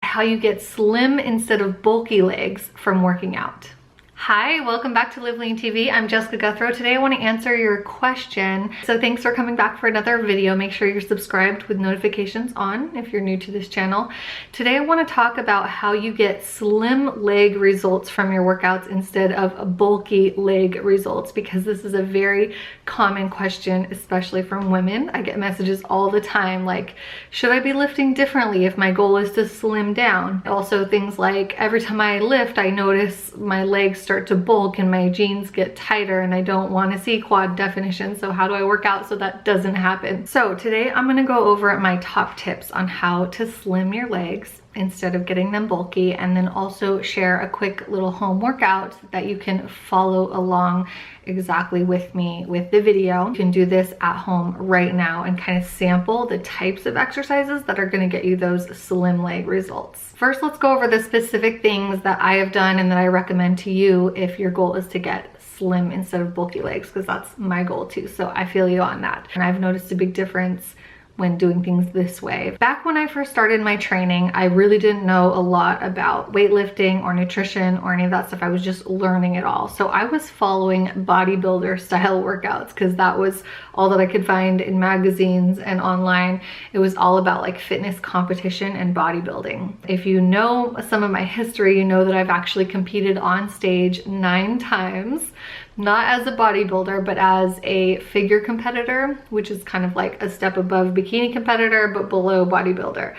how you get slim instead of bulky legs from working out. Hi, welcome back to LiveLeanTV. I'm Jessica Guthrow. Today I want to answer your question. So thanks for coming back for another video. Make sure you're subscribed with notifications on if you're new to this channel. Today I want to talk about how you get slim leg results from your workouts instead of bulky leg results, because this is a very common question, especially from women. I get messages all the time like, should I be lifting differently if my goal is to slim down? Also things like, every time I lift, I notice my legs start to bulk and my jeans get tighter and I don't want to see quad definition. So how do I work out so that doesn't happen? So today I'm going to go over my top tips on how to slim your legs instead of getting them bulky, and then also share a quick little home workout that you can follow along exactly with me with the video. You can do this at home right now and kind of sample the types of exercises that are going to get you those slim leg results. First, let's go over the specific things that I have done and that I recommend to you if your goal is to get slim instead of bulky legs, because that's my goal too. So I feel you on that. And I've noticed a big difference when doing things this way. Back when I first started my training, I really didn't know a lot about weightlifting or nutrition or any of that stuff. I was just learning it all. So I was following bodybuilder style workouts because that was all that I could find in magazines and online. It was all about like fitness competition and bodybuilding. If you know some of my history, you know that I've actually competed on stage 9 times. Not as a bodybuilder, but as a figure competitor, which is kind of like a step above bikini competitor, but below bodybuilder.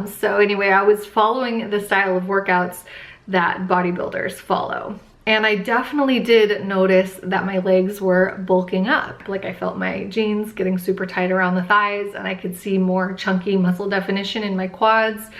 So anyway, I was following the style of workouts that bodybuilders follow. And I definitely did notice that my legs were bulking up. Like I felt my jeans getting super tight around the thighs and I could see more chunky muscle definition in my quads.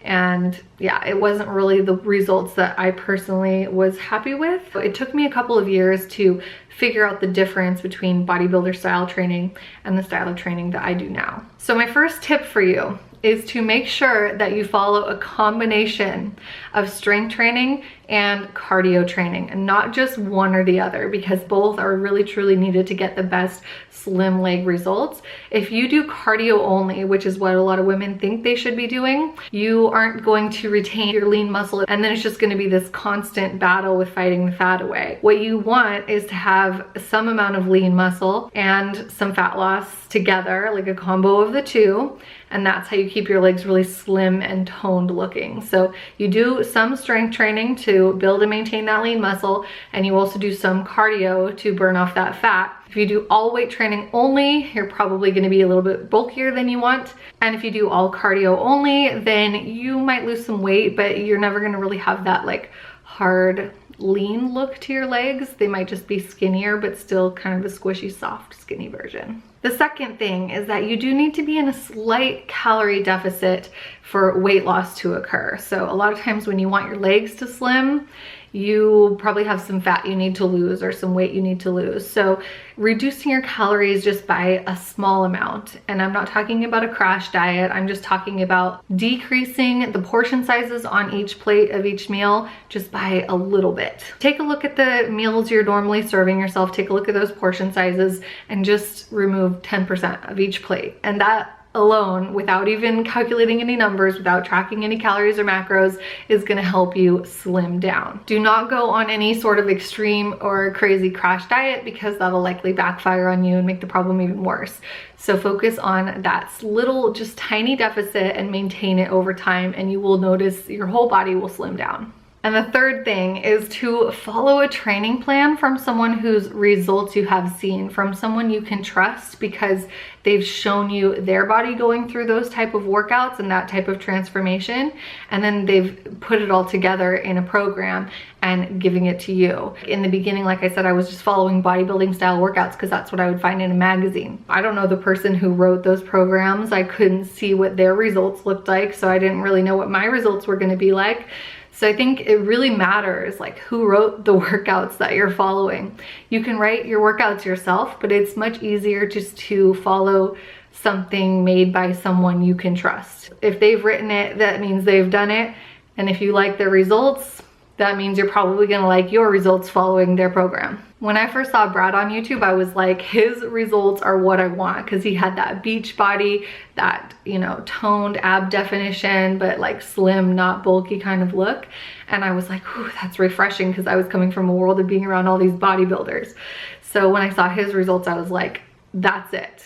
And yeah, it wasn't really the results that I personally was happy with. It took me a couple of years to figure out the difference between bodybuilder style training and the style of training that I do now. So my first tip for you is to make sure that you follow a combination of strength training and cardio training, and not just one or the other, because both are really truly needed to get the best slim leg results. If you do cardio only, which is what a lot of women think they should be doing, you aren't going to retain your lean muscle, and then it's just going to be this constant battle with fighting the fat away. What you want is to have some amount of lean muscle and some fat loss together, like a combo of the two, and that's how you keep your legs really slim and toned looking. So you do some strength training to build and maintain that lean muscle, and you also do some cardio to burn off that fat. If you do all weight training only, you're probably going to be a little bit bulkier than you want. And if you do all cardio only, then you might lose some weight, but you're never going to really have that like hard lean look to your legs. They might just be skinnier, but still kind of a squishy, soft, skinny version. The second thing is that you do need to be in a slight calorie deficit for weight loss to occur. So a lot of times when you want your legs to slim, you probably have some fat you need to lose or some weight you need to lose. So reducing your calories just by a small amount, and I'm not talking about a crash diet, I'm just talking about decreasing the portion sizes on each plate of each meal just by a little bit. Take a look at the meals you're normally serving yourself, take a look at those portion sizes, and just remove 10% of each plate. And that alone, without even calculating any numbers, without tracking any calories or macros, is going to help you slim down. Do not go on any sort of extreme or crazy crash diet, because that'll likely backfire on you and make the problem even worse. So focus on that little, just tiny deficit and maintain it over time, and you will notice your whole body will slim down. And the third thing is to follow a training plan from someone whose results you have seen, from someone you can trust because they've shown you their body going through those type of workouts and that type of transformation, and then they've put it all together in a program and giving it to you. In the beginning, like I said, I was just following bodybuilding style workouts because that's what I would find in a magazine. I don't know the person who wrote those programs. I couldn't see what their results looked like, so I didn't really know what my results were going to be like. So I think it really matters like who wrote the workouts that you're following. You can write your workouts yourself, but it's much easier just to follow something made by someone you can trust. If they've written it, that means they've done it. And if you like their results, that means you're probably gonna like your results following their program. When I first saw Brad on YouTube, I was like, his results are what I want, because he had that beach body, that, you know, toned ab definition, but like slim, not bulky kind of look. And I was like, whew, that's refreshing, because I was coming from a world of being around all these bodybuilders. So when I saw his results, I was like, that's it.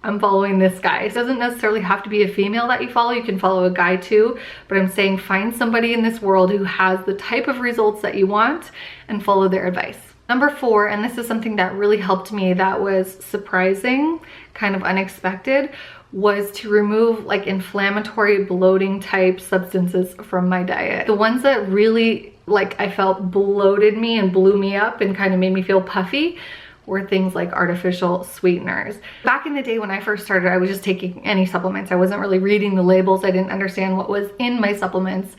I'm following this guy. It doesn't necessarily have to be a female that you follow. You can follow a guy too, but I'm saying find somebody in this world who has the type of results that you want and follow their advice. Number 4, and this is something that really helped me, that was surprising, kind of unexpected, was to remove like inflammatory bloating type substances from my diet. The ones that really like I felt bloated me and blew me up and kind of made me feel puffy were things like artificial sweeteners. Back in the day when I first started, I was just taking any supplements. I wasn't really reading the labels. I didn't understand what was in my supplements.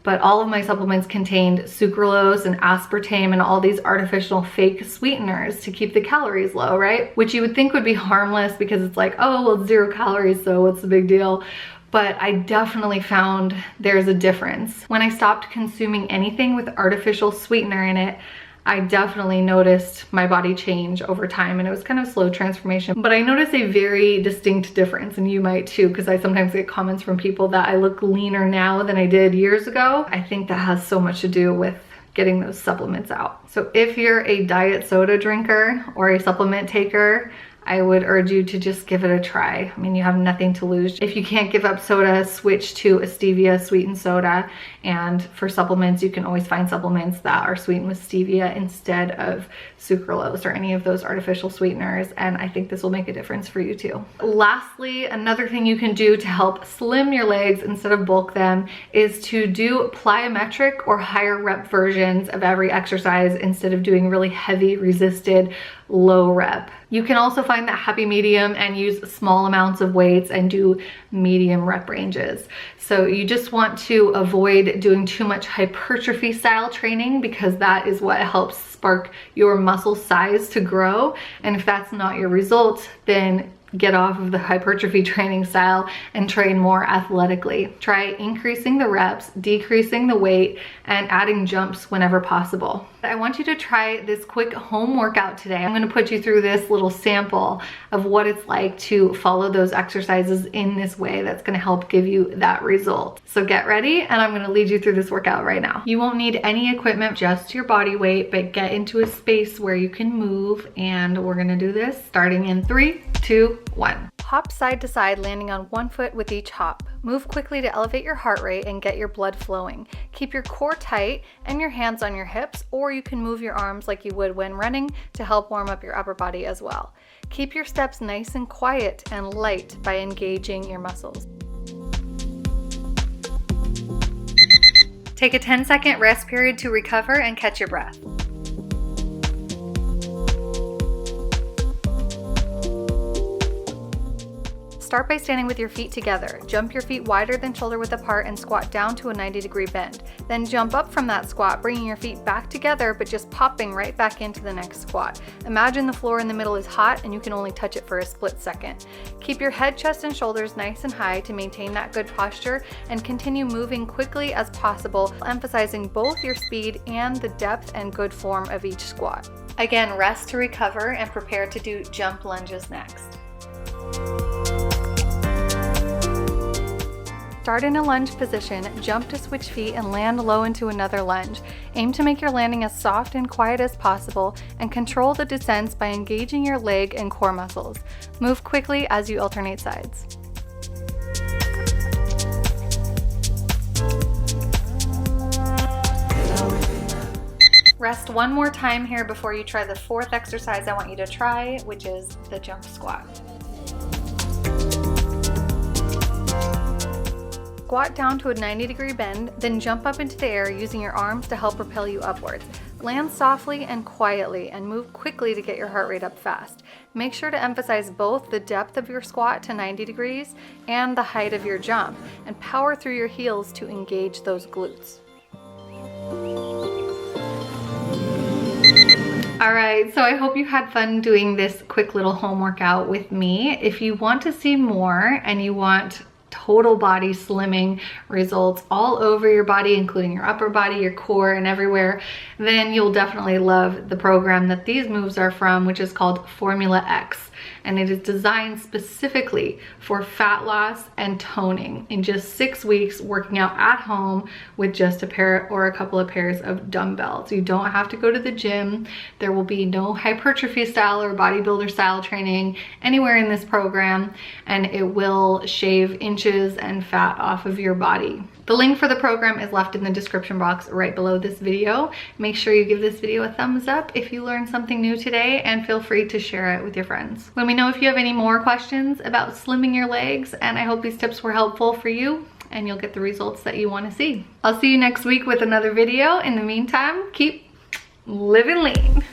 But all of my supplements contained sucralose and aspartame and all these artificial fake sweeteners to keep the calories low, right? Which you would think would be harmless because it's like, oh, well, it's 0 calories, so what's the big deal? But I definitely found there's a difference. When I stopped consuming anything with artificial sweetener in it, I definitely noticed my body change over time, and it was kind of a slow transformation, but I noticed a very distinct difference, and you might too, because I sometimes get comments from people that I look leaner now than I did years ago. I think that has so much to do with getting those supplements out. So if you're a diet soda drinker or a supplement taker, I would urge you to just give it a try. I mean, you have nothing to lose. If you can't give up soda, switch to a stevia sweetened soda. And for supplements, you can always find supplements that are sweetened with stevia instead of sucralose or any of those artificial sweeteners. And I think this will make a difference for you too. Lastly, another thing you can do to help slim your legs instead of bulk them is to do plyometric or higher rep versions of every exercise instead of doing really heavy resisted low rep. You can also find that happy medium and use small amounts of weights and do medium rep ranges. So you just want to avoid doing too much hypertrophy style training, because that is what helps spark your muscle size to grow. And if that's not your result, then get off of the hypertrophy training style and train more athletically. Try increasing the reps, decreasing the weight, and adding jumps whenever possible. I want you to try this quick home workout today. I'm going to put you through this little sample of what it's like to follow those exercises in this way that's going to help give you that result. So get ready, and I'm going to lead you through this workout right now. You won't need any equipment, just your body weight, but get into a space where you can move, and we're going to do this starting in 3, 2, 1. Hop side to side, landing on one foot with each hop. Move quickly to elevate your heart rate and get your blood flowing. Keep your core tight and your hands on your hips, or you can move your arms like you would when running to help warm up your upper body as well. Keep your steps nice and quiet and light by engaging your muscles. Take a 10-second rest period to recover and catch your breath. Start by standing with your feet together. Jump your feet wider than shoulder width apart and squat down to a 90-degree bend. Then jump up from that squat, bringing your feet back together, but just popping right back into the next squat. Imagine the floor in the middle is hot and you can only touch it for a split second. Keep your head, chest, and shoulders nice and high to maintain that good posture, and continue moving quickly as possible, emphasizing both your speed and the depth and good form of each squat. Again, rest to recover and prepare to do jump lunges next. Start in a lunge position, jump to switch feet, and land low into another lunge. Aim to make your landing as soft and quiet as possible, and control the descents by engaging your leg and core muscles. Move quickly as you alternate sides. Rest one more time here before you try the fourth exercise I want you to try, which is the jump squat. Squat down to a 90-degree bend, then jump up into the air using your arms to help propel you upwards. Land softly and quietly, and move quickly to get your heart rate up fast. Make sure to emphasize both the depth of your squat to 90 degrees and the height of your jump, and power through your heels to engage those glutes. All right, so I hope you had fun doing this quick little home workout with me. If you want to see more and you want total body slimming results all over your body, including your upper body, your core, and everywhere, then you'll definitely love the program that these moves are from, which is called FormulaX. And it is designed specifically for fat loss and toning in just 6 weeks, working out at home with just a pair or a couple of pairs of dumbbells. You don't have to go to the gym. There will be no hypertrophy style or bodybuilder style training anywhere in this program, and it will shave inches and fat off of your body. The link for the program is left in the description box right below this video. Make sure you give this video a thumbs up if you learned something new today, and feel free to share it with your friends. Let me know if you have any more questions about slimming your legs, and I hope these tips were helpful for you and you'll get the results that you want to see. I'll see you next week with another video. In the meantime, keep living lean.